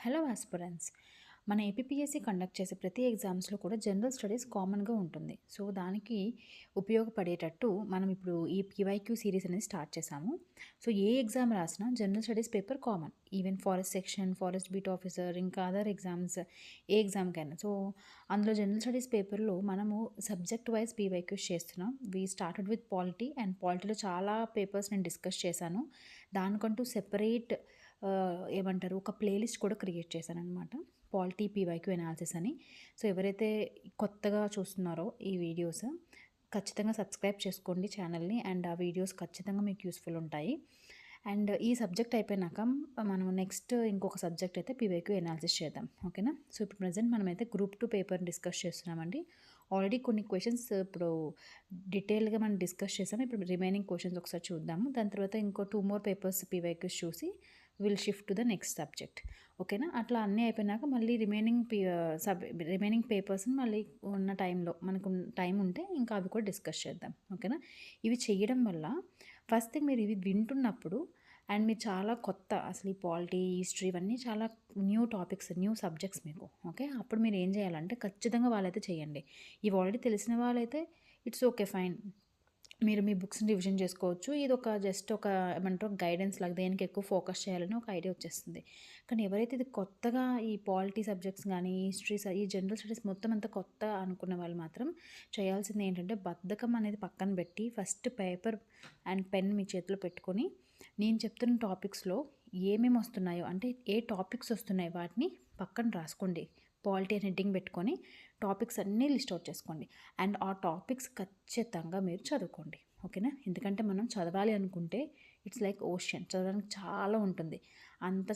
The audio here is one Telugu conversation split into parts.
Hello aspirants. మన ఏపీపీఎస్సీ కండక్ట్ చేసే ప్రతి ఎగ్జామ్స్లో కూడా జనరల్ స్టడీస్ కామన్గా ఉంటుంది. సో దానికి ఉపయోగపడేటట్టు మనం ఇప్పుడు ఈ పీవైక్యూ సిరీస్ అనేది స్టార్ట్ చేసాము. సో ఏ ఎగ్జామ్ రాసినా general studies paper common. Even forest section, forest beat officer, ఇంకా అదర్ ఎగ్జామ్స్ ఏ ఎగ్జామ్కైనా. సో అందులో జనరల్ స్టడీస్ పేపర్లో మనము సబ్జెక్ట్ వైజ్ పీవైక్యూస్ చేస్తున్నాం. We started with polity, and పాలిటీలో చాలా పేపర్స్ నేను డిస్కస్ చేశాను. దానికంటూ సెపరేట్ ఏమంటారు ఒక ప్లేలిస్ట్ కూడా క్రియేట్ చేశాననమాట, పాలిటీ పీవైక్యూ ఎనాలిసిస్ అని. సో ఎవరైతే కొత్తగా చూస్తున్నారో ఈ వీడియోస్ ఖచ్చితంగా సబ్స్క్రైబ్ చేసుకోండి ఛానల్ని, అండ్ ఆ వీడియోస్ ఖచ్చితంగా మీకు యూస్ఫుల్ ఉంటాయి. అండ్ ఈ సబ్జెక్ట్ అయిపోయినాక మనం నెక్స్ట్ ఇంకొక సబ్జెక్ట్ అయితే పీవైక్యూ ఎనాలిసిస్ చేద్దాం, ఓకేనా. సో ఇప్పుడు ప్రజెంట్ మనమైతే గ్రూప్ 2 పేపర్ని డిస్కస్ చేస్తున్నామండి. ఆల్రెడీ కొన్ని క్వశ్చన్స్ ఇప్పుడు డీటెయిల్గా మనం డిస్కస్ చేసాము. ఇప్పుడు రిమైనింగ్ క్వశ్చన్స్ ఒకసారి చూద్దాము. దాని తర్వాత ఇంకో 2 more పేపర్స్ పీవైక్యూస్ చూసి will shift to the next subject, ఓకేనా. అట్లా అన్నీ అయిపోయినాక మళ్ళీ రిమైనింగ్ పేపర్స్ని మళ్ళీ ఉన్న టైంలో మనకు టైం ఉంటే ఇంకా అవి కూడా డిస్కస్ చేద్దాం, ఓకేనా. ఇవి చేయడం వల్ల ఫస్ట్ థింగ్, మీరు ఇవి వింటున్నప్పుడు అండ్ మీరు చాలా కొత్త, అసలు ఈ పాలిటీ, హిస్టరీ ఇవన్నీ చాలా న్యూ టాపిక్స్, న్యూ సబ్జెక్ట్స్ మీకు, ఓకే. అప్పుడు మీరు ఏం చేయాలంటే ఖచ్చితంగా వాళ్ళైతే చేయండి. ఇవి ఆల్రెడీ తెలిసిన వాళ్ళైతే ఇట్స్ ఓకే, ఫైన్, మీరు మీ బుక్స్ని రివిజన్ చేసుకోవచ్చు. ఇది ఒక జస్ట్ ఒక ఏమంటారు గైడెన్స్ లాగా, దేనికి ఎక్కువ ఫోకస్ చేయాలని ఒక ఐడియా వచ్చేస్తుంది. కానీ ఎవరైతే ఇది కొత్తగా ఈ పాలిటీ సబ్జెక్ట్స్ కానీ, హిస్టరీస్, ఈ జనరల్ స్టడీస్ మొత్తం అంతా కొత్త అనుకున్న వాళ్ళు మాత్రం చేయాల్సింది ఏంటంటే, బద్ధకం అనేది పక్కన పెట్టి ఫస్ట్ పేపర్ అండ్ పెన్ మీ చేతిలో పెట్టుకొని నేను చెప్తున్న టాపిక్స్లో ఏమేమి వస్తున్నాయో, అంటే ఏ టాపిక్స్ వస్తున్నాయి వాటిని పక్కన రాసుకోండి. పాలిటీ అని హెడ్డింగ్ పెట్టుకొని టాపిక్స్ అన్నీ లిస్ట్ అవుట్ చేసుకోండి. అండ్ ఆ టాపిక్స్ ఖచ్చితంగా మీరు చదువుకోండి, ఓకేనా. ఎందుకంటే మనం చదవాలి అనుకుంటే ఇట్స్ లైక్ ఓషన్, చదవడానికి చాలా ఉంటుంది. అంత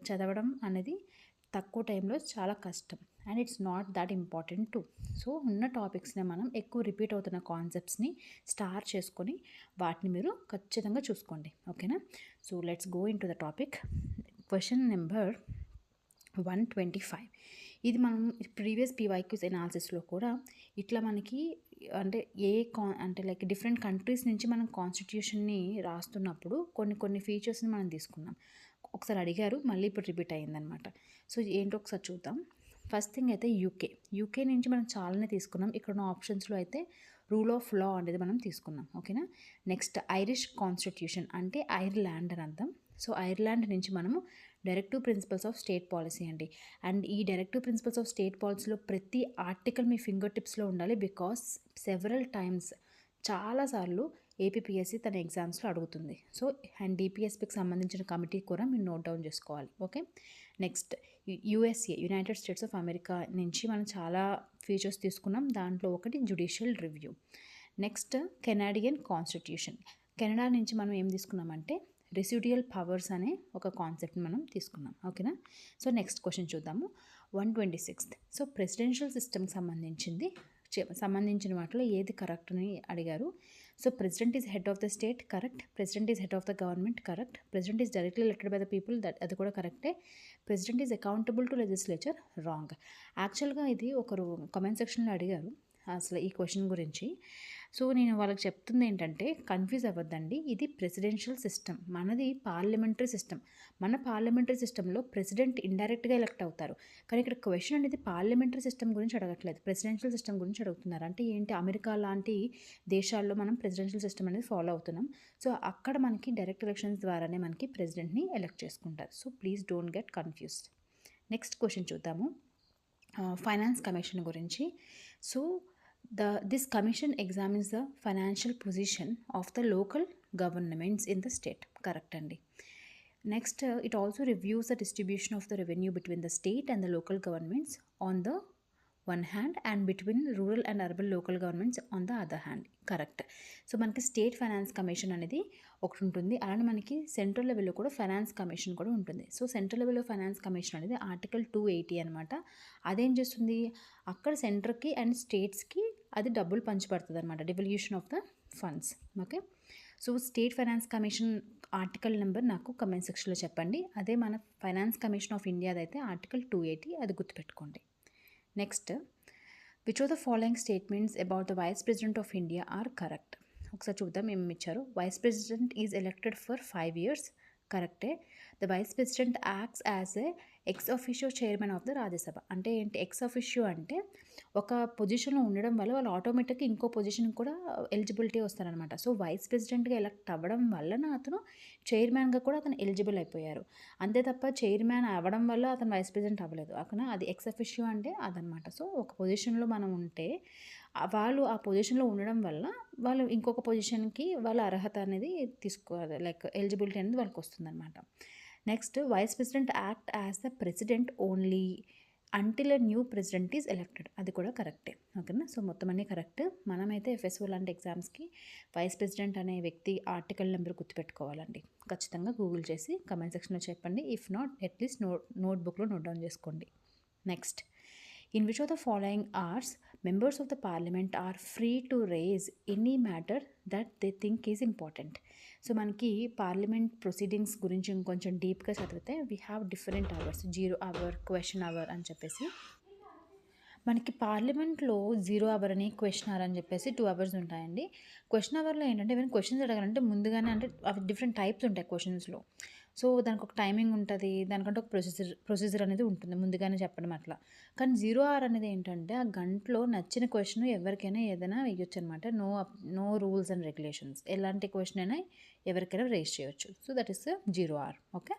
చదవడం అనేది తక్కువ టైంలో చాలా కష్టం, and it's not that important to. So ఉన్న టాపిక్స్ని మనం ఎక్కువ రిపీట్ అవుతున్న కాన్సెప్ట్స్ని స్టార్ చేసుకొని వాటిని మీరు ఖచ్చితంగా చూసుకోండి, ఓకేనా. So let's go in to the topic. Question number 125. ఇది మనం ప్రీవియస్ పీవైక్యూస్ ఎనాలిసిస్లో కూడా ఇట్లా మనకి అంటే అంటే లైక్ డిఫరెంట్ కంట్రీస్ నుంచి మనం కాన్స్టిట్యూషన్ని రాస్తున్నప్పుడు కొన్ని ఫీచర్స్ని మనం తీసుకున్నాం. ఒకసారి అడిగారు, మళ్ళీ ఇప్పుడు రిపీట్ అయ్యిందనమాట. సో ఏంటో ఒకసారి చూద్దాం. ఫస్ట్ థింగ్ అయితే యూకే నుంచి మనం చాలానే తీసుకున్నాం. ఇక్కడ ఉన్న ఆప్షన్స్లో అయితే రూల్ ఆఫ్ లా అనేది మనం తీసుకున్నాం, ఓకేనా. నెక్స్ట్ ఐరిష్ కాన్స్టిట్యూషన్, అంటే ఐర్లాండ్ అని అర్థం. సో ఐర్లాండ్ నుంచి మనము directive principles of state policy అండి. అండ్ ఈ డైరెక్టివ్ ప్రిన్సిపల్స్ ఆఫ్ స్టేట్ పాలసీలో ప్రతి ఆర్టికల్ మీ ఫింగర్ టిప్స్లో ఉండాలి. బికాస్ సెవరల్ టైమ్స్, చాలాసార్లు ఏపీపీఎస్సీ తన ఎగ్జామ్స్లో అడుగుతుంది. సో అండ్ డిపిఎస్పికి సంబంధించిన కమిటీ కూడా మీరు నోట్ డౌన్ చేసుకోవాలి, okay. Next USA, United states of America నుంచి మనం చాలా ఫీచర్స్ తీసుకున్నాం. దాంట్లో ఒకటి judicial review. Next Canadian constitution, Canada నుంచి మనం ఏం తీసుకున్నామంటే రెసిడ్యుయల్ పవర్స్ అనే ఒక కాన్సెప్ట్ని మనం తీసుకున్నాం, ఓకేనా. సో నెక్స్ట్ క్వశ్చన్ చూద్దాము. 126. సో ప్రెసిడెన్షియల్ సిస్టమ్కి సంబంధించిన వాటిలో ఏది కరెక్ట్ అని అడిగారు. So president is head of the state, correct. President is head of the government, correct. President is directly elected by the people, అది కూడా కరెక్టే. President is accountable to legislature, wrong. యాక్చువల్గా ఇది ఒకరు కమెంట్ సెక్షన్లో అడిగారు అసలు ఈ క్వశ్చన్ గురించి. సో నేను వాళ్ళకి చెప్తుంది ఏంటంటే, కన్ఫ్యూజ్ అవ్వద్దండి, ఇది ప్రెసిడెన్షియల్ సిస్టమ్, మనది పార్లమెంటరీ సిస్టమ్. మన పార్లమెంటరీ సిస్టంలో ప్రెసిడెంట్ ఇండైరెక్ట్గా ఎలక్ట్ అవుతారు. కానీ ఇక్కడ క్వశ్చన్ అనేది పార్లమెంటరీ సిస్టమ్ గురించి అడగట్లేదు, ప్రెసిడెన్షియల్ సిస్టమ్ గురించి అడుగుతున్నారు. అంటే ఏంటి, అమెరికా లాంటి దేశాల్లో మనం ప్రెసిడెన్షియల్ సిస్టమ్ అనేది ఫాలో అవుతున్నాం. సో అక్కడ మనకి డైరెక్ట్ ఎలక్షన్స్ ద్వారానే మనకి ప్రెసిడెంట్ని ఎలక్ట్ చేసుకుంటారు. So please don't get confused. Next question చూద్దాము. ఫైనాన్స్ కమిషన్ గురించి. So this commission examines the financial position of the local governments in the state, correct andi. Next, it also reviews the distribution of the revenue between the state and the local governments on the one hand, and between rural and urban local governments on the other hand, correct. So మనకి స్టేట్ ఫైనాన్స్ కమిషన్ అనేది ఒకటి ఉంటుంది, అలానే మనకి సెంట్రల్ లెవెల్లో కూడా ఫైనాన్స్ కమిషన్ కూడా ఉంటుంది. సో సెంట్రల్ లెవెల్లో ఫైనాన్స్ కమిషన్ అనేది ఆర్టికల్ 280 అనమాట. అదేం చేస్తుంది, అక్కడ సెంటర్కి అండ్ స్టేట్స్కి అది డబ్బులు పంచిపడుతుంది అనమాట, devolution of the funds, okay. So state finance commission article number నాకు కమెంట్ సెక్షన్లో చెప్పండి. అదే మన ఫైనాన్స్ కమిషన్ ఆఫ్ ఇండియాది అయితే ఆర్టికల్ 280, అది గుర్తుపెట్టుకోండి. Next, which of the following statements about the vice president of India are correct. ఒకసారి చూద్దాం ఏమి ఇచ్చారు. Vice president is elected for 5 years, కరెక్టే. The vice president acts as a ex officio chairman of the Rajya Sabha. అంటే ఏంటి ఎక్స్ అఫిషియో అంటే ఒక పొజిషన్లో ఉండడం వల్ల వాళ్ళు ఆటోమేటిక్గా ఇంకో పొజిషన్కి కూడా ఎలిజిబిలిటీ వస్తారనమాట. సో వైస్ ప్రెసిడెంట్గా ఎలక్ట్ అవ్వడం వలన అతను చైర్మన్గా కూడా అతను ఎలిజిబుల్ అయిపోయారు. అంతే తప్ప చైర్మన్ అవ్వడం వల్ల అతను వైస్ ప్రెసిడెంట్ అవ్వలేదు. అక్కడ అది ఎక్స్ అఫిషియో అంటే అదనమాట. సో ఒక పొజిషన్లో మనం ఉంటే వాళ్ళు ఆ పొజిషన్లో ఉండడం వల్ల వాళ్ళు ఇంకొక పొజిషన్కి వాళ్ళ అర్హత అనేది తీసుకోవాలి, లైక్ ఎలిజిబిలిటీ అనేది వాళ్ళకి వస్తుందన్నమాట. Next vice president act as the president only until a new president is elected. అది కూడా కరెక్టే. ఓకేనా. సో మొత్తం అన్నీ కరెక్ట్. మనమైతే ఎఫ్ఎస్ఓ లాంటి ఎగ్జామ్స్కి వైస్ ప్రెసిడెంట్ అనే వ్యక్తి ఆర్టికల్ నెంబర్ గుర్తుపెట్టుకోవాలండి. ఖచ్చితంగా గూగుల్ చేసి కమెంట్ సెక్షన్లో చెప్పండి. ఇఫ్ నాట్ అట్లీస్ట్ నోట్బుక్లో నోట్ డౌన్ చేసుకోండి. Next, in which of the following hours members of the parliament are free to raise any matter that they think is important. So మనకి పార్లమెంట్ ప్రొసీడింగ్స్ గురించి ఇంకొంచెం డీప్గా చదివితే we have different hours, 0 hour, question hour అని చెప్పేసి. మనకి పార్లమెంట్లో 0 hour అని, క్వశ్చన్ అవర్ అని చెప్పేసి 2 hours ఉంటాయండి. క్వశ్చన్ అవర్లో ఏంటంటే ఏమైనా క్వశ్చన్స్ అడగాలంటే ముందుగానే, అంటే అవి డిఫరెంట్ టైప్స్ ఉంటాయి క్వశ్చన్స్లో. సో దానికి ఒక టైమింగ్ ఉంటుంది, దానికంటే ఒక ప్రొసీజర్ అనేది ఉంటుంది ముందుగానే చెప్పడం అట్లా. కానీ 0 hour అనేది ఏంటంటే ఆ గంటలో నచ్చిన క్వశ్చన్ ఎవరికైనా ఏదైనా వేయొచ్చు అనమాట. నో రూల్స్ అండ్ రెగ్యులేషన్స్, ఎలాంటి క్వశ్చన్ అయినా ఎవరికైనా రేస్ చేయొచ్చు. So that is 0 hour. Okay.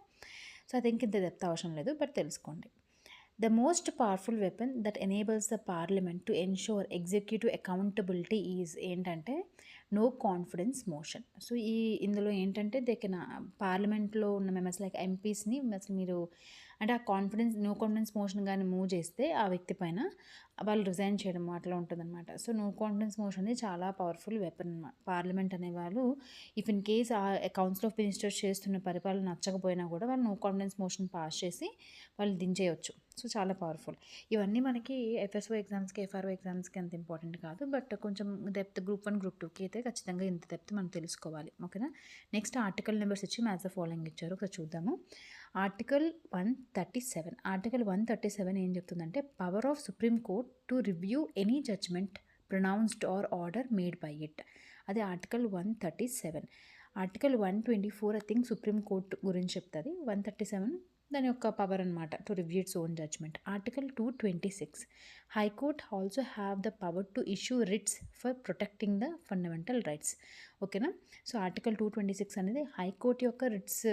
So I think ఇంత డెప్త్ అవసరం లేదు, బట్ తెలుసుకోండి. The most powerful weapon that enables the parliament to ensure executive accountability is ఏంటంటే నో కాన్ఫిడెన్స్ మోషన్. సో ఇందులో ఏంటంటే పార్లమెంట్లో ఉన్న మెంబర్స్ లైక్ ఎంపీస్ని అసలు మీరు అంటే ఆ నో కాన్ఫిడెన్స్ మోషన్ కానీ మూవ్ చేస్తే ఆ వ్యక్తి పైన వాళ్ళు రిజైన్ చేయడం అట్లా ఉంటుందన్నమాట. సో నో కాన్ఫిడెన్స్ మోషన్ అనేది చాలా పవర్ఫుల్ వెపన్ అన్నమాట. పార్లమెంట్ అనేవాళ్ళు ఇఫ్ ఇన్ కేస్ ఆ కౌన్సిల్ ఆఫ్ మినిస్టర్స్ చేస్తున్న పరిపాలన నచ్చకపోయినా కూడా వాళ్ళు నో కాన్ఫిడెన్స్ మోషన్ పాస్ చేసి వాళ్ళు దించేయచ్చు. సో చాలా పవర్ఫుల్. ఇవన్నీ మనకి ఎఫ్ఎస్ఓ ఎగ్జామ్స్కి, ఎఫ్ఆర్ఓ ఎగ్జామ్స్కి అంత ఇంపార్టెంట్ కాదు, బట్ కొంచెం డెప్త్ గ్రూప్ 1, గ్రూప్ 2కి అయితే ఖచ్చితంగా ఇంత డెప్త్ మనం తెలుసుకోవాలి. ఓకేనా. నెక్స్ట్ ఆర్టికల్ నెంబర్స్ ఇచ్చి మ్యాథ్స్ ద ఫాలోయింగ్ ఇచ్చారు, ఒకసారి చూద్దాము. ఆర్టికల్ 137. ఆర్టికల్ 137 ఏం చెప్తుందంటే power of supreme court to review any judgment pronounced or order made by it. అది article 137. Article 124 I think supreme court గురించి చెప్తుంది. 137 దాని యొక్క పవర్ అనమాట, to review its own judgment. Article 226 high court also have the power to issue writs for protecting the fundamental rights. ఓకేనా. సో ఆర్టికల్ 226 అనేది హైకోర్టు యొక్క రిట్స్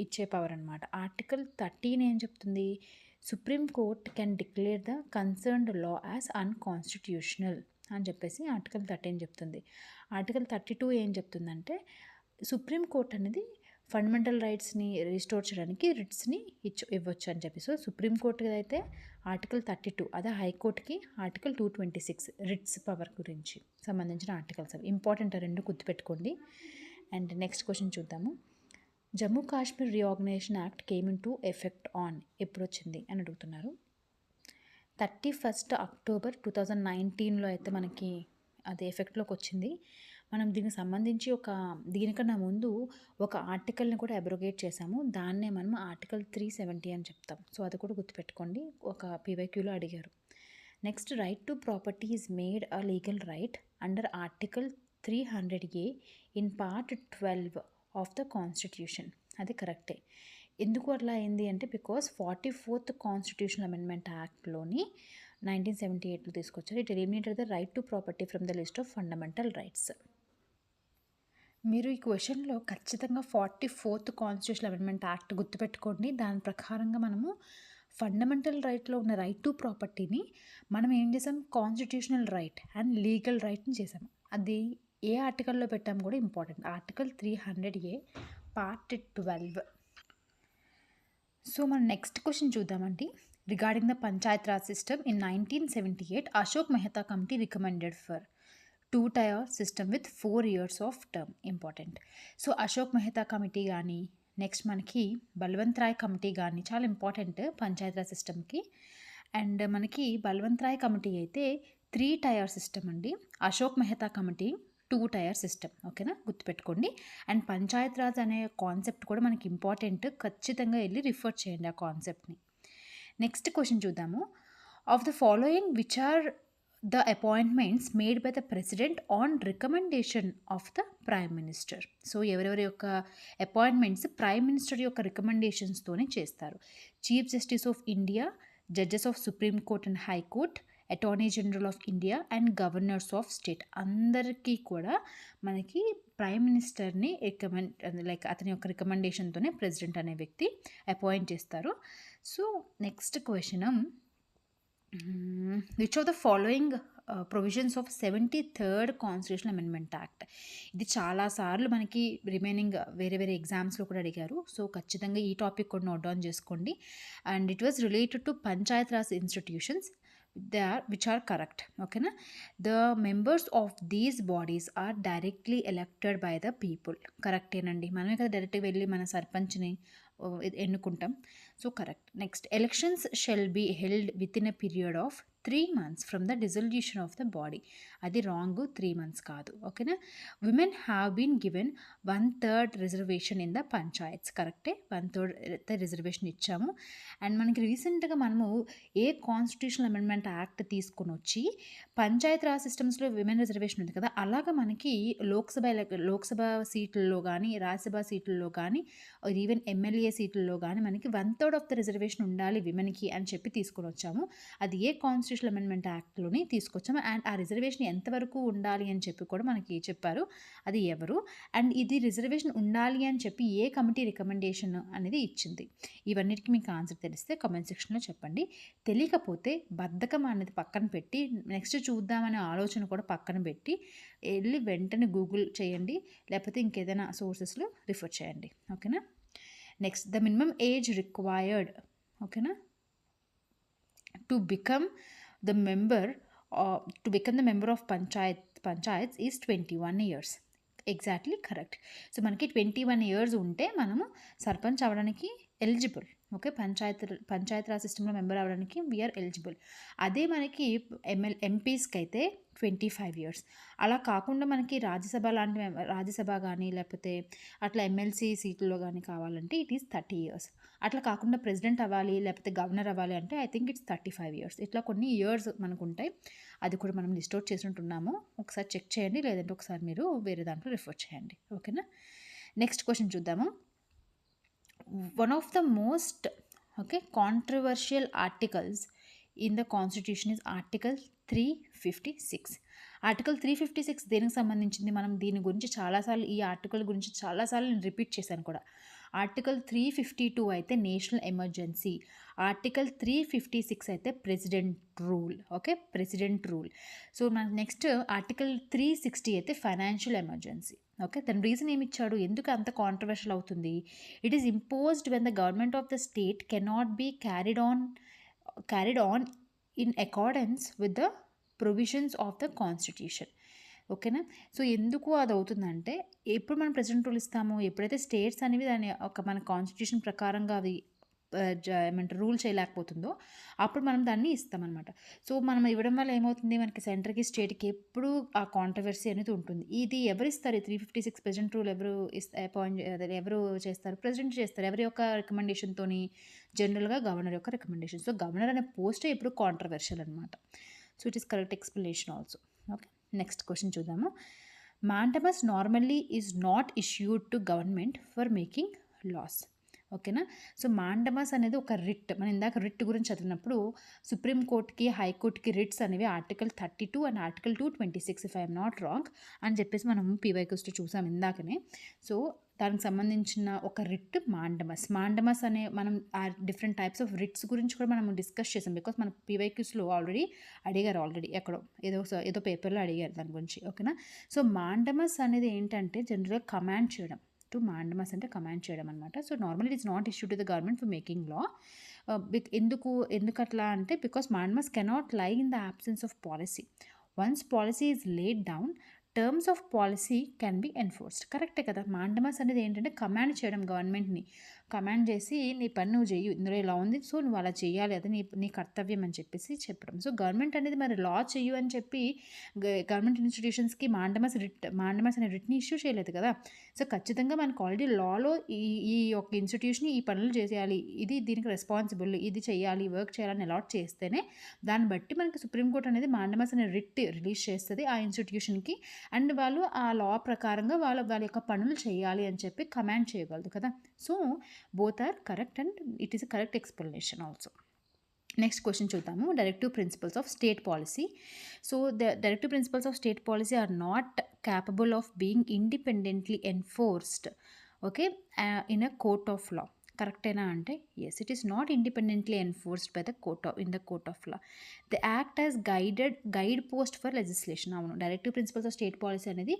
ఇచ్చే పవర్ అనమాట. ఆర్టికల్ 13 ఏం చెప్తుంది, supreme court can declare the concerned law as unconstitutional అని చెప్పేసి ఆర్టికల్ 13 చెప్తుంది. ఆర్టికల్ 32 ఏం చెప్తుందంటే సుప్రీం కోర్ట్ అనేది ఫండమెంటల్ రైట్స్ని రిస్టోర్ చేయడానికి రిట్స్ని ఇవ్వచ్చు అని చెప్పి. సో సుప్రీంకోర్టుకి అయితే ఆర్టికల్ 32, అదే హైకోర్టుకి ఆర్టికల్ 226 రిట్స్ పవర్ గురించి సంబంధించిన ఆర్టికల్స్. అవి ఇంపార్టెంట్, రెండు గుర్తుపెట్టుకోండి. అండ్ నెక్స్ట్ క్వశ్చన్ చూద్దాము. Jammu Kashmir reorganisation act came in to effect on, ఎప్పుడు వచ్చింది అని అడుగుతున్నారు. 31st October 2019లో అయితే మనకి అది ఎఫెక్ట్లోకి వచ్చింది. మనం దీనికి సంబంధించి దీనికన్నా ముందు ఒక ఆర్టికల్ని కూడా అబ్రోగేట్ చేసాము. దాన్నే మనం ఆర్టికల్ 370 అని చెప్తాం. సో అది కూడా గుర్తుపెట్టుకోండి, ఒక పీవైక్యూలో అడిగారు. Next, right to property is made a legal right under article 300A in part 12 of the constitution. అది కరెక్టే. ఎందుకు అట్లా అయింది అంటే బికాస్ 44th కాన్స్టిట్యూషనల్ అమెండ్మెంట్ యాక్ట్లోని 1978లో తీసుకొచ్చారు. It eliminated the right to property from the list of fundamental rights. మీరు ఈ క్వశ్చన్లో ఖచ్చితంగా 44th కాన్స్టిట్యూషనల్ అమెండ్మెంట్ యాక్ట్ గుర్తుపెట్టుకోండి. దాని ప్రకారంగా మనము ఫండమెంటల్ రైట్లో ఉన్న రైట్ టు ప్రాపర్టీని మనం ఏం చేసాం, కాన్స్టిట్యూషనల్ రైట్ అండ్ లీగల్ రైట్ని చేసాము. అది ఏ ఆర్టికల్లో పెట్టాము కూడా important, article 300A part 12. So మనం నెక్స్ట్ క్వశ్చన్ చూద్దామండి. Regarding the Panchayat Raj system in 1978 Ashok Mehta committee recommended for 2-tier system with 4 years of term. Important. So Ashok Mehta committee కానీ, నెక్స్ట్ మనకి బల్వంత్ రాయ్ కమిటీ కానీ చాలా ఇంపార్టెంట్ పంచాయత్ రాజ్ సిస్టమ్కి. అండ్ మనకి బల్వంత్ రాయ్ కమిటీ అయితే 3-tier సిస్టమ్ అండి. Ashok Mehta committee 2-tier system. ఓకేనా, గుర్తుపెట్టుకోండి. అండ్ పంచాయత్ రాజ్ అనే కాన్సెప్ట్ కూడా మనకి ఇంపార్టెంట్, ఖచ్చితంగా వెళ్ళి రిఫర్ చేయండి ఆ కాన్సెప్ట్ని. నెక్స్ట్ క్వశ్చన్ చూద్దాము. Of the following which are the appointments made by the president on recommendation of the prime minister. So ఎవరెవరి యొక్క అపాయింట్మెంట్స్ ప్రైమ్ మినిస్టర్ యొక్క రికమెండేషన్స్తోనే చేస్తారు. Chief justice of India, judges of supreme court and high court, attorney general of India and governors of state అందరికీ కూడా మనకి ప్రైమ్ మినిస్టర్ని లైక్ అతని యొక్క రికమెండేషన్తోనే ప్రెసిడెంట్ అనే వ్యక్తి అపాయింట్ చేస్తారు. So next question, which of the following provisions of 73rd constitutional amendment act. ఇది చాలాసార్లు మనకి రిమైనింగ్ వేరే వేరే ఎగ్జామ్స్లో కూడా అడిగారు. సో ఖచ్చితంగా ఈ టాపిక్ కూడా నోట్ డౌన్ చేసుకోండి. And it was related to Panchayat Raj institutions which are correct. Okay na? The members of these bodies are directly elected by the people. Correct ఏనండి, మనమే కదా డైరెక్ట్గా వెళ్ళి మన సర్పంచ్ని ఎన్నుకుంటాం. So correct. Next, elections shall be held within a period of 3 months from the dissolution of the body. అది రాంగ్, 3 months కాదు. ఓకేనా. Women have been given 1/3 reservation in the panchayats. కరెక్టే, 1/3 రిజర్వేషన్ ఇచ్చాము. అండ్ మనకి రీసెంట్గా మనము ఏ కాన్స్టిట్యూషనల్ అమెండ్మెంట్ యాక్ట్ తీసుకొని వచ్చి పంచాయత్ రాజ్ సిస్టమ్స్లో విమెన్ రిజర్వేషన్ ఉంది కదా, అలాగా మనకి లోక్సభ సీట్లలో కానీ రాజ్యసభ సీట్లలో కానీ ఈవెన్ ఎమ్మెల్యే సీట్లలో కానీ మనకి 1/3 ఆఫ్ ద రిజర్వేషన్ ఉండాలి విమెన్కి అని చెప్పి తీసుకొని వచ్చాము. అది ఏ కాన్స్టిట్యూషనల్ అమెండ్మెంట్ యాక్ట్లోని తీసుకొచ్చాము. అండ్ ఆ రిజర్వేషన్ ఎంతవరకు ఉండాలి అని చెప్పి కూడా మనకి చెప్పారు. అది ఎవరు, అండ్ ఇది రిజర్వేషన్ ఉండాలి అని చెప్పి ఏ కమిటీ రికమెండేషన్ అనేది ఇచ్చింది. ఇవన్నిటికీ మీకు ఆన్సర్ తెలిస్తే కామెంట్ సెక్షన్లో చెప్పండి. తెలియకపోతే బద్ధకం అనేది పక్కన పెట్టి నెక్స్ట్ చూద్దామనే ఆలోచన కూడా పక్కన పెట్టి వెళ్ళి వెంటనే గూగుల్ చేయండి, లేకపోతే ఇంకేదైనా సోర్సెస్లో రిఫర్ చేయండి. ఓకేనా. Next, the minimum age required, ఓకేనా, to become the member of panchayat is 21 years. Exactly correct. So మనకి 21 years ఉంటే మనము సర్పంచ్ అవ్వడానికి ఎలిజిబుల్. ఓకే, పంచాయత్ రాజ్ సిస్టంలో మెంబర్ అవ్వడానికి వీఆర్ ఎలిజిబుల్. అదే మనకి ఎంపీస్కి అయితే 25 years. అలా కాకుండా మనకి రాజ్యసభ కానీ లేకపోతే అట్లా ఎమ్మెల్సీ సీట్లలో కానీ కావాలంటే ఇట్ ఈస్ 30 years. అట్లా కాకుండా ప్రెసిడెంట్ అవ్వాలి లేకపోతే గవర్నర్ అవ్వాలి అంటే ఐ థింక్ ఇట్స్ 35 years. ఇట్లా కొన్ని ఇయర్స్ మనకు ఉంటాయి. అది కూడా మనం లిస్ట్ అవుట్ చేసినట్టున్నాము. ఒకసారి చెక్ చేయండి, లేదంటే ఒకసారి మీరు వేరే దాంట్లో రిఫర్ చేయండి. ఓకేనా. నెక్స్ట్ క్వశ్చన్ చూద్దాము. One of the most controversial articles in the constitution is article 356. Article 356 దేనికి సంబంధించింది? మనం దీని గురించి చాలాసార్లు, ఈ ఆర్టికల్ గురించి చాలాసార్లు నేను రిపీట్ చేశాను కూడా. ఆర్టికల్ 352 అయితే నేషనల్ ఎమర్జెన్సీ, ఆర్టికల్ 356 అయితే president rule. Okay, president rule. So మనకు నెక్స్ట్ ఆర్టికల్ 360 అయితే ఫైనాన్షియల్ ఎమర్జెన్సీ. ఓకే, దాని రీజన్ ఏమి ఇచ్చాడు, ఎందుకు అంత కాంట్రవర్షియల్ అవుతుంది? It is imposed when the government of the state cannot be carried on in accordance with the provisions of the constitution. ఓకేనా. సో ఎందుకు అది అవుతుందంటే, ఎప్పుడు మనం ప్రెసిడెంట్ రూల్ ఇస్తాము, ఎప్పుడైతే స్టేట్స్ అనేవి దాని మన కాన్స్టిట్యూషన్ ప్రకారంగా అవి ఏమంటారు రూల్ చేయలేకపోతుందో అప్పుడు మనం దాన్ని ఇస్తామన్నమాట. సో మనం ఇవ్వడం వల్ల ఏమవుతుంది, మనకి సెంటర్కి స్టేట్కి ఎప్పుడు ఆ కాంట్రవర్సీ అనేది ఉంటుంది. ఇది ఎవరు ఇస్తారు? 356 ప్రెసిడెంట్ రూల్ ఎవరు ఎవరు చేస్తారు? ప్రెసిడెంట్ చేస్తారు. ఎవరి యొక్క రికమెండేషన్తో? జనరల్గా గవర్నర్ యొక్క రికమెండేషన్. సో గవర్నర్ అనే పోస్టే ఎప్పుడు కాంట్రవర్షియల్ అనమాట. So it is correct explanation also. Okay, next question చూద్దాము. Mandamus normally is not issued to government for making laws. ఓకేనా. సో మాండమస్ అనేది ఒక రిట్. మనం ఇందాక రిట్ గురించి చదివినప్పుడు సుప్రీంకోర్టుకి హైకోర్టుకి రిట్స్ అనేవి article 32 and article 226 if I'm not wrong అని చెప్పేసి మనం పీవైక్యూస్లో చూసాం ఇందాకనే. సో దానికి సంబంధించిన ఒక రిట్ మాండమస్ అనే మనం ఆ డిఫరెంట్ టైప్స్ ఆఫ్ రిట్స్ గురించి కూడా మనం డిస్కస్ చేసాం. బికాస్ మన పీవైక్యూస్లో అడిగారు ఎక్కడో ఏదో పేపర్లో అడిగారు దాని గురించి. ఓకేనా. సో మాండమస్ అనేది ఏంటంటే జనరల్గా కమాండ్ చేయడం. మాండమస్ అంటే కమాండ్ చేయడం అనమాట. So normal it is not issue to the government for making law. ఎందుకు అట్లా అంటే because mandamus cannot lie in the absence of policy. Once policy is laid down, terms of policy can be enforced. కరెక్టే కదా. మాండమస్ అనేది ఏంటంటే కమాండ్ చేయడం, గవర్నమెంట్ని కమాండ్ చేసి నీ పని నువ్వు చెయ్యి, ఇందులో ఇలా ఉంది, సో నువ్వు అలా చేయాలి, అది నీ నీ కర్తవ్యం అని చెప్పేసి చెప్పడం. సో గవర్నమెంట్ అనేది మరి లా చెయ్యు అని చెప్పి గవర్నమెంట్ ఇన్స్టిట్యూషన్స్కి మాండమస్ అనే రిట్ని ఇష్యూ చేయలేదు కదా. సో ఖచ్చితంగా మనకు ఆల్రెడీ లాలో ఈ ఈ యొక్క ఇన్స్టిట్యూషన్ ఈ పనులు చేసేయాలి, ఇది దీనికి రెస్పాన్సిబుల్, ఇది చేయాలి, వర్క్ చేయాలని అలాట్ చేస్తేనే దాన్ని బట్టి మనకి సుప్రీంకోర్టు అనేది మాండమస్ అనే రిట్ రిలీజ్ చేస్తుంది ఆ ఇన్స్టిట్యూషన్కి. అండ్ వాళ్ళు ఆ లా ప్రకారంగా వాళ్ళ యొక్క పనులు చేయాలి అని చెప్పి కమాండ్ చేయగలదు కదా. So both are correct and it is a correct explanation also. Next question చూద్దాము. Directive principles of state policy. So the directive principles of state policy are not capable of being independently enforced, okay, in a court of law. కరెక్టేనా అంటే yes, it is not independently enforced by the court of law. The act as guide post for legislation. అవును, directive principles of state policy అనేది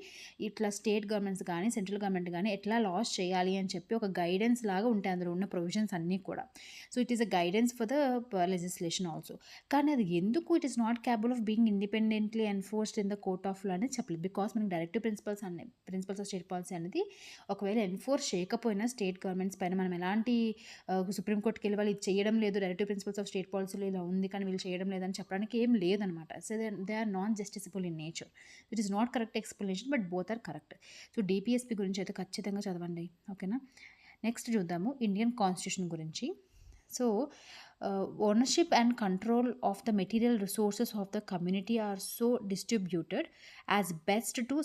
ఇట్లా స్టేట్ గవర్నమెంట్స్ కానీ సెంట్రల్ గవర్నమెంట్ కానీ ఎట్లా లాస్ చేయాలి అని చెప్పి ఒక గైడెన్స్ లాగా ఉంటాయి అందులో ఉన్న ప్రొవిజన్స్ అన్నీ కూడా. So it is a guidance for the legislation also. కానీ అది ఎందుకు it is not capable of being independently enforced in the court of law అనేది చెప్పలేదు. బికాస్ మనకి directive principles of state policy అనేది ఒకవేళ ఎన్ఫోర్స్ చేయకపోయినా స్టేట్ గవర్నమెంట్స్ పైన మనం ఎలాంటి సుప్రీంకోర్టుకి వెళ్ళి వాళ్ళు ఇది చేయడం లేదు, డైరెక్టివ్ ప్రిన్సిపల్స్ ఆఫ్ స్టేట్ పాలసీలో ఇలా ఉంది కానీ వీళ్ళు చేయడం లేదని చెప్పడానికి ఏం లేదనమాట. So they are non justiciable in nature. It is not correct explanation, but both are correct. So DPSP గురించి అయితే ఖచ్చితంగా చదవండి, ఓకేనా. నెక్స్ట్ చూద్దాము ఇండియన్ కాన్స్టిట్యూషన్ గురించి. So ownership and control of the material resources of the community are so distributed as best to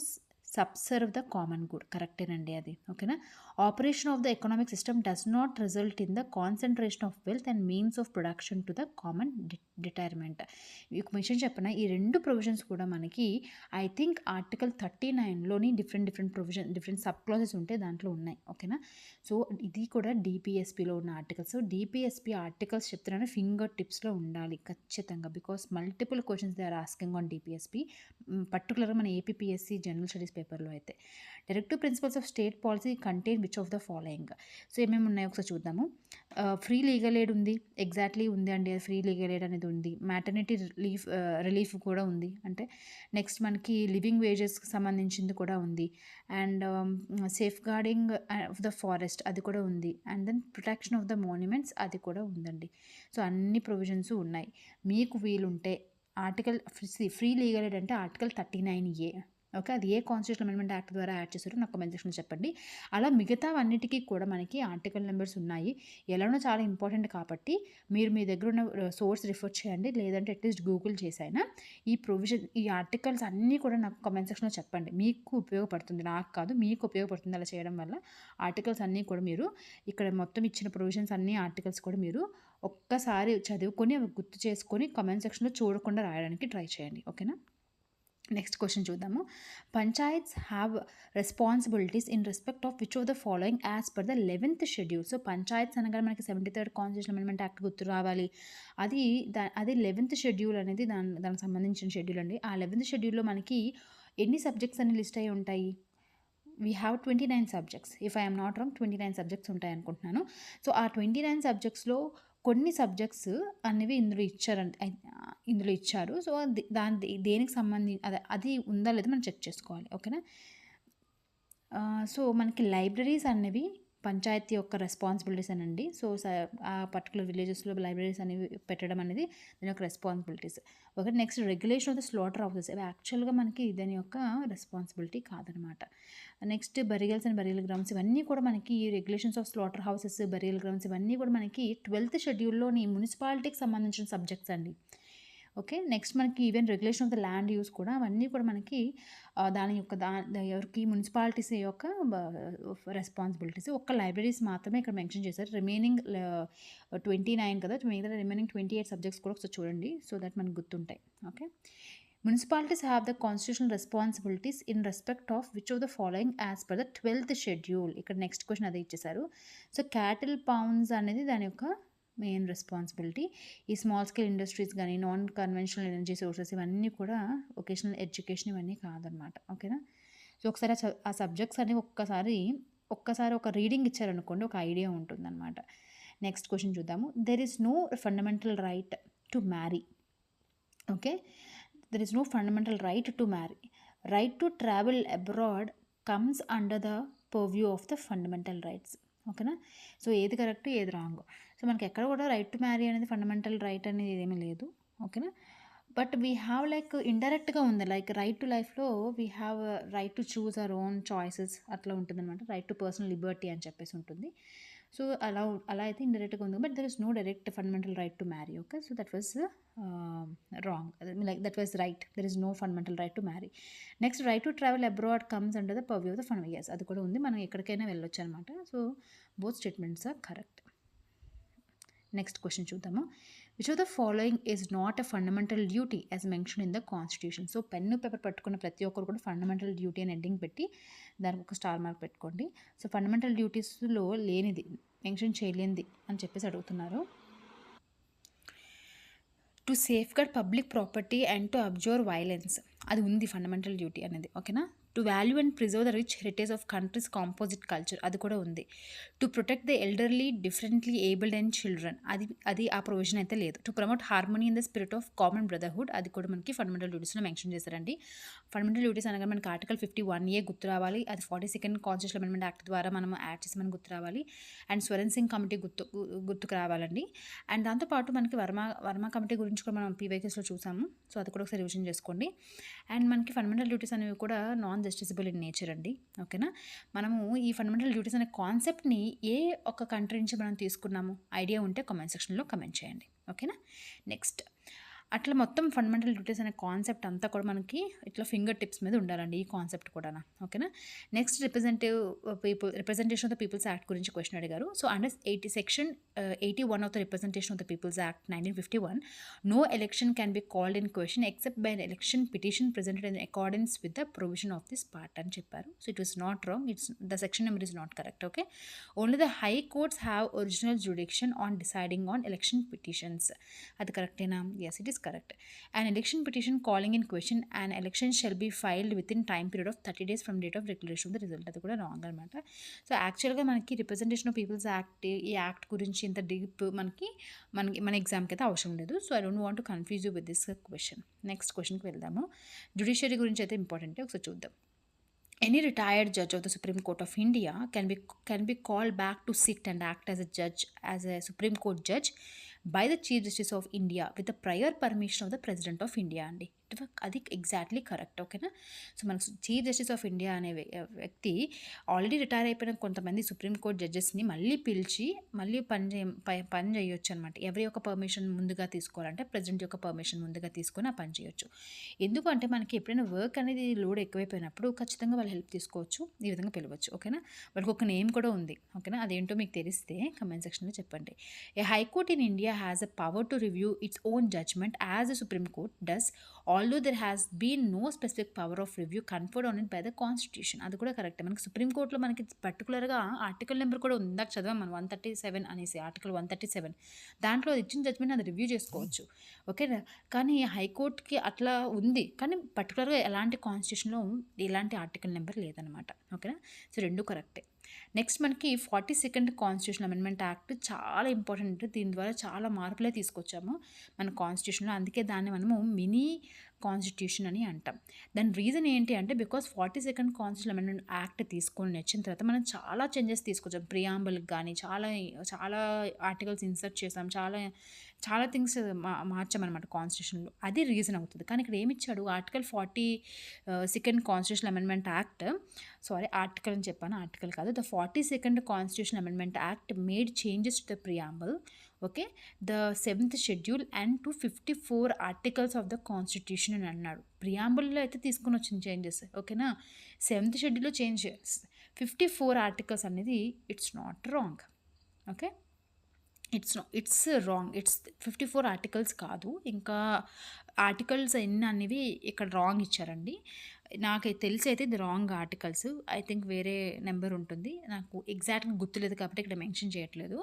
subserve the common good. కరెక్టేనండి అది, ఓకేనా. Operation of the economic system does not result in the concentration of wealth and means of production to the common detriment. ఒక విషయం చెప్పిన ఈ రెండు ప్రొవిజన్స్ కూడా మనకి ఐ థింక్ ఆర్టికల్ 39లోని డిఫరెంట్ సబ్ క్లాసెస్ ఉంటే దాంట్లో ఉన్నాయి, ఓకేనా. సో ఇది కూడా డిపిఎస్పిలో ఉన్న ఆర్టికల్స్. సో డిపిఎస్పి ఆర్టికల్స్ చెప్తున్నాను ఫింగర్ టిప్స్లో ఉండాలి ఖచ్చితంగా, because multiple questions they are asking on DPSP, పర్టికులర్గా మన ఏపీపీఎస్సి జనరల్ స్టడీస్ పేపర్లో అయితే. Directive principles of state policy contain which of the following. So ఏమేమి ఉన్నాయో ఒకసారి చూద్దాము. ఫ్రీ లీగల్ ఎయిడ్ ఉంది, ఎగ్జాక్ట్లీ ఉంది అండి, ఫ్రీ లీగల్ ఎయిడ్ అనేది ఉంది. మ్యాటర్నిటీ రిలీఫ్ కూడా ఉంది, అంటే నెక్స్ట్ మనకి లివింగ్ వేజెస్కి సంబంధించింది కూడా ఉంది. And safeguarding of the forest అది కూడా ఉంది. And then protection of the monuments అది కూడా ఉందండి. సో అన్ని ప్రొవిజన్స్ ఉన్నాయి. మీకు వీలుంటే ఆర్టికల్ ఫ్రీ లీగల్ ఎయిడ్ అంటే ఆర్టికల్ 39A, ఓకే, అది ఏ కాన్స్టిట్యూషన్ అమెండ్మెంట్ యాక్ట్ ద్వారా యాడ్ చేశారో నాకు కామెంట్ సెక్షన్లో చెప్పండి. అలా మిగతా అన్నిటికీ కూడా మనకి ఆర్టికల్ నెంబర్స్ ఉన్నాయి. ఎలానో చాలా ఇంపార్టెంట్ కాబట్టి మీరు మీ దగ్గర ఉన్న సోర్స్ రిఫర్ చేయండి, లేదంటే అట్లీస్ట్ గూగుల్ చేసైనా ఈ ఆర్టికల్స్ అన్నీ కూడా నాకు కామెంట్ సెక్షన్లో చెప్పండి. మీకు ఉపయోగపడుతుంది, నాకు కాదు, మీకు ఉపయోగపడుతుంది అలా చేయడం వల్ల. ఆర్టికల్స్ అన్నీ కూడా మీరు ఇక్కడ మొత్తం ఇచ్చిన ప్రొవిజన్స్ అన్ని ఆర్టికల్స్ కూడా మీరు ఒక్కసారి చదువుకొని అవి గుర్తు చేసుకొని కామెంట్ సెక్షన్లో చూడకుండా రాయడానికి ట్రై చేయండి, ఓకేనా. నెక్స్ట్ క్వశ్చన్ చూద్దాము. Panchayats have responsibilities in respect of which of the following as per the 11th schedule. So panchayats అనగా మనకి 73rd కాన్స్టిట్యూషన్ అమెండ్మెంట్ యాక్ట్ గుర్తు రావాలి. అది 11th షెడ్యూల్ అనేది దానికి సంబంధించిన షెడ్యూల్ అండి. ఆ 11th షెడ్యూల్లో మనకి ఎన్ని సబ్జెక్ట్స్ అన్ని లిస్ట్ అయి ఉంటాయి? We have 29 subjects. If I'm not wrong 29 subjects ఉంటాయి అనుకుంటున్నాను. సో ఆ 29 సబ్జెక్ట్స్లో కొన్ని సబ్జెక్ట్స్ అనేవి ఇందులో ఇచ్చారు. సో దేనికి సంబంధించి అది ఉందా లేదా మనం చెక్ చేసుకోవాలి, ఓకేనా. సో మనకి లైబ్రరీస్ అనేవి పంచాయతీ యొక్క రెస్పాన్సిబిలిటీస్ అనండి. సో ఆ పర్టికులర్ విలేజెస్లో లైబ్రరీస్ అనేవి పెట్టడం అనేది దాని యొక్క రెస్పాన్సిబిలిటీస్. ఒకటి next regulation of the slaughter houses, అవి యాక్చువల్గా మనకి దాని యొక్క రెస్పాన్సిబిలిటీ కాదనమాట. Next burials and burial grounds, ఇవన్నీ కూడా మనకి regulations of slaughter houses, burial grounds ఇవన్నీ కూడా మనకి 12th షెడ్యూల్లోని మున్సిపాలిటీకి సంబంధించిన సబ్జెక్ట్స్ అండి, ఓకే. నెక్స్ట్ మనకి even regulation of the land use కూడా అవన్నీ కూడా మనకి దాని యొక్క ఎవరికి మున్సిపాలిటీస్ యొక్క రెస్పాన్సిబిలిటీస్. ఒక్క లైబ్రరీస్ మాత్రమే ఇక్కడ మెన్షన్ చేశారు. రిమైనింగ్ 29 కదా, మిగతా రిమైనింగ్ 28 సబ్జెక్ట్స్ కూడా ఒకసారి చూడండి, సో దట్ మనకు గుర్తుంటాయి, okay. Municipalities have the constitutional responsibilities in respect of which of the following as per the 12th schedule. ఇక్కడ నెక్స్ట్ క్వశ్చన్ అదే ఇచ్చేసారు. సో క్యాటిల్ పౌండ్స్ అనేది దాని యొక్క మెయిన్ రెస్పాన్సిబిలిటీ. ఈ స్మాల్ స్కేల్ ఇండస్ట్రీస్ కానీ నాన్ కన్వెన్షనల్ ఎనర్జీ సోర్సెస్ ఇవన్నీ కూడా వొకేషనల్ ఎడ్యుకేషన్ ఇవన్నీ కాదనమాట, ఓకేనా. సో ఒకసారి ఆ సబ్జెక్ట్స్ అనేవి ఒక్కసారి ఒక రీడింగ్ ఇచ్చారనుకోండి, ఒక ఐడియా ఉంటుందన్నమాట. నెక్స్ట్ క్వశ్చన్ చూద్దాము. There is no fundamental right to marry, okay. There is no fundamental right to marry. Right to travel abroad comes under the purview of the fundamental rights, ఓకేనా. సో ఏది కరెక్ట్ ఏది రాంగ్. సో మనకి ఎక్కడ కూడా రైట్ టు మ్యారీ అనేది ఫండమెంటల్ రైట్ అనేది ఏమీ లేదు. ఓకేనా. బట్ వీ హ్యావ్ లైక్ ఇండైరెక్ట్గా ఉంది, లైక్ రైట్ టు లైఫ్లో we have right to choose our own choices అట్లా ఉంటుంది అనమాట. రైట్ టు పర్సనల్ లిబర్టీ అని చెప్పేసి ఉంటుంది. సో అలా అయితే ఇండైరెక్ట్గా ఉంది. But there is no direct fundamental right to marry. Okay. So that was wrong, like that was right. There is no fundamental right to marry. Next right to travel abroad comes under the purview of the fund. Yes, అది కూడా ఉంది, మనం ఎక్కడికైనా వెళ్ళొచ్చు అనమాట. So both statements are correct. Next question చూద్దాము. Which of the following is not a fundamental duty as mention in the constitution. So pen paper పట్టుకున్న ప్రతి ఒక్కరు కూడా ఫండమెంటల్ డ్యూటీ అని హెడ్డింగ్ పెట్టి దానికి ఒక స్టార్ మార్క్ పెట్టుకోండి. సో ఫండమెంటల్ డ్యూటీస్లో లేనిది, మెన్షన్ చేయలేనిది అని చెప్పేసి అడుగుతున్నారు. To safeguard public property and to observe violence, అది ఉంది ఫండమెంటల్ డ్యూటీ అనేది. ఓకేనా. To value and preserve the rich heritage of country's composite culture, అది కూడా ఉంది. To protect the elderly differently abled and children, అది ఆ ప్రొవిజన్ అయితే లేదు. To promote harmony in the spirit of common brotherhood, అది కూడా మనకి ఫండమెంటల్ డ్యూటీస్లో మెన్షన్ చేశారండి. ఫండమెంటల్ డ్యూటీస్ అనగా మనకి ఆర్టికల్ 51A గుర్తు రావాలి. అది 42nd కాన్స్టిట్యూషన్ అమెండ్మెంట్ యాక్ట్ ద్వారా మనం యాడ్ చేసి మనకు గుర్తు రావాలి. అండ్ స్వరణ్ సింగ్ కమిటీ గుర్తుకు రావాలండి. అండ్ దాంతోపాటు మనకి వర్మ కమిటీ గురించి కూడా మనం పీవైక్యూస్లో చూసాము. సో అది కూడా ఒకసారి రివిజన్ చేసుకోండి. అండ్ మనకి ఫండమెంటల్ డ్యూటీస్ అనేవి కూడా నాన్ జస్టిసబుల్ ఇన్ నేచర్ అండి. ఓకేనా. మనము ఈ ఫండమెంటల్ డ్యూటీస్ అనే కాన్సెప్ట్ని ఏ ఒక్క కంట్రీ నుంచి మనం తీసుకున్నాము ఐడియా ఉంటే కామెంట్ సెక్షన్లో కమెంట్ చేయండి. ఓకేనా. నెక్స్ట్ అట్లా మొత్తం ఫండమెంటల్ డ్యూటీస్ అనే కాన్సెప్ట్ అంతా కూడా మనకి ఇట్లా ఫింగర్ టిప్స్ మీద ఉండాలండి, ఈ కాన్సెప్ట్ కూడా. ఓకేనా. Next representation of the people's act గురించి క్వశ్చన్ అడిగారు. So under section 81 of the representation of the people's act 1951 no election can be called in question except by an election petition presented in accordance with the provision of this part అని చెప్పారు. So it was not wrong, the section number is not correct. Okay. Only the high courts have original jurisdiction on deciding on election petitions, అది కరెక్టేనా? Yes, it is correct. An election petition calling in question an election shall be filed within time period of 30 days from date of declaration of the result, అది కూడా రాంగ్ అనమాట. సో యాక్చువల్గా మనకి రిప్రజెంటేషన్ ఆఫ్ పీపుల్స్ యాక్ట్, ఈ యాక్ట్ గురించి ఇంత డీప్ మన ఎగ్జామ్కి అయితే అవసరం లేదు. So I don't want to confuse you with this question. Next క్వశ్చన్కి వెళ్దాము. జ్యుడిషియరీ గురించి అయితే ఇంపార్టెంటే, ఒకసారి చూద్దాం. Any retired judge of the Supreme Court of India can be called back to sit and act as a Supreme Court judge by the Chief Justice of India with the prior permission of the President of India అండి. అది ఎగ్జాక్ట్లీ కరెక్ట్. ఓకేనా. సో మనకు చీఫ్ జస్టిస్ ఆఫ్ ఇండియా అనే వ్యక్తి ఆల్రెడీ రిటైర్ అయిపోయిన కొంతమంది సుప్రీంకోర్టు జడ్జెస్ని మళ్ళీ పిలిచి మళ్ళీ పని చేయొచ్చు అనమాట. ఎవరి యొక్క పర్మిషన్ ముందుగా తీసుకోవాలంటే ప్రెసిడెంట్ యొక్క పర్మిషన్ ముందుగా తీసుకొని ఆ పని చేయొచ్చు. ఎందుకంటే మనకి ఎప్పుడైనా వర్క్ అనేది లోడ్ ఎక్కువైపోయినప్పుడు ఖచ్చితంగా వాళ్ళు హెల్ప్ తీసుకోవచ్చు, ఈ విధంగా పిలవచ్చు. ఓకేనా. వాళ్ళకి ఒక నేమ్ కూడా ఉంది. ఓకేనా. అదేంటో మీకు తెలిస్తే కమెంట్ సెక్షన్లో చెప్పండి. A high court in India has a power to review its own judgment as a supreme court does although there has been no specific power of review conferred on it by the constitution, అది కూడా కరెక్ట్. మనకి సుప్రీంకోర్టులో మనకి పర్టికులర్గా ఆర్టికల్ నెంబర్ కూడా ఉంది, ఇందాక చదివాం మనం 137 అనేసి, ఆర్టికల్ 137 దాంట్లో ఇచ్చిన జడ్జ్మెంట్ అది రివ్యూ చేసుకోవచ్చు. ఓకేనా. కానీ హైకోర్టుకి అట్లా ఉంది, కానీ పర్టికులర్గా ఎలాంటి కాన్స్టిట్యూషన్లో ఎలాంటి ఆర్టికల్ నెంబర్ లేదనమాట. ఓకేనా. సో రెండు కరెక్టే. నెక్స్ట్ మనకి 42nd కాన్స్టిట్యూషన్ అమెండ్మెంట్ యాక్ట్ చాలా ఇంపార్టెంట్. దీని ద్వారా చాలా మార్పులే తీసుకొచ్చాము మన కాన్స్టిట్యూషన్లో, అందుకే దాన్ని మనము మినీ కాన్స్టిట్యూషన్ అని అంటాం. దాని రీజన్ ఏంటి అంటే because 42nd constitution amendment act తీసుకొని వచ్చిన తర్వాత మనం చాలా చేంజెస్ తీసుకొచ్చాం. ప్రియాంబుల్కి కానీ చాలా ఆర్టికల్స్ ఇన్సర్ట్ చేసాం, చాలా థింగ్స్ మార్చామన్నమాట కాన్స్టిట్యూషన్లో. అది రీజన్ అవుతుంది. కానీ ఇక్కడ ఏమి ఇచ్చాడు, article 42nd constitution amendment act, article అని చెప్పాను, ఆర్టికల్ కాదు, the 42nd constitution amendment act made changes to the preamble, okay, the 7th schedule and to 54 articles of the constitution అని అన్నాడు. ప్రియాంబుల్లో అయితే తీసుకుని వచ్చిన చేంజెస్. ఓకేనా. 7th షెడ్యూల్లో చేంజ్ 54 ఆర్టికల్స్ అనేది it's not wrong. Okay. It's wrong. It's 54 articles కాదు, ఇంకా ఆర్టికల్స్ ఎన్ని అనేవి ఇక్కడ రాంగ్ ఇచ్చారండి. నాకు తెలిసి అయితే ఇది రాంగ్ ఆర్టికల్స్. ఐ థింక్ వేరే నెంబర్ ఉంటుంది, నాకు ఎగ్జాక్ట్గా గుర్తులేదు కాబట్టి ఇక్కడ మెన్షన్ చేయట్లేదు.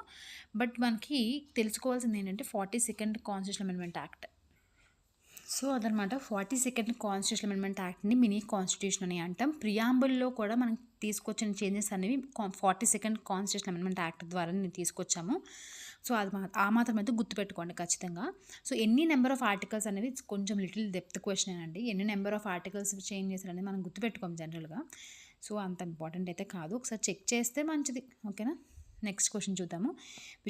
బట్ మనకి తెలుసుకోవాల్సింది ఏంటంటే 42nd constitution amendment act. So అదనమాట 42nd కాన్స్టిట్యూషన్ అమెండ్మెంట్ యాక్ట్ని మినీ కాన్స్టిట్యూషన్ అని అంటాం. ప్రియాంబుల్లో కూడా మనం తీసుకొచ్చిన చేంజెస్ అనేవి 42nd కాన్స్టిట్యూషన్ అమెండ్మెంట్ యాక్ట్ ద్వారా నేను తీసుకొచ్చాము. సో అది ఆ మాత్రం అయితే గుర్తుపెట్టుకోండి ఖచ్చితంగా. సో ఎన్ని నెంబర్ ఆఫ్ ఆర్టికల్స్ అనేది కొంచెం లిటిల్ డెప్త్ క్వశ్చన్ అండి. ఎన్ని నెంబర్ ఆఫ్ ఆర్టికల్స్ చేంజ్ చేశారనేది మనం గుర్తుపెట్టుకోం జనరల్గా. సో అంత ఇంపార్టెంట్ అయితే కాదు, ఒకసారి చెక్ చేస్తే మంచిది. ఓకేనా. నెక్స్ట్ క్వెషన్ చూద్దాము.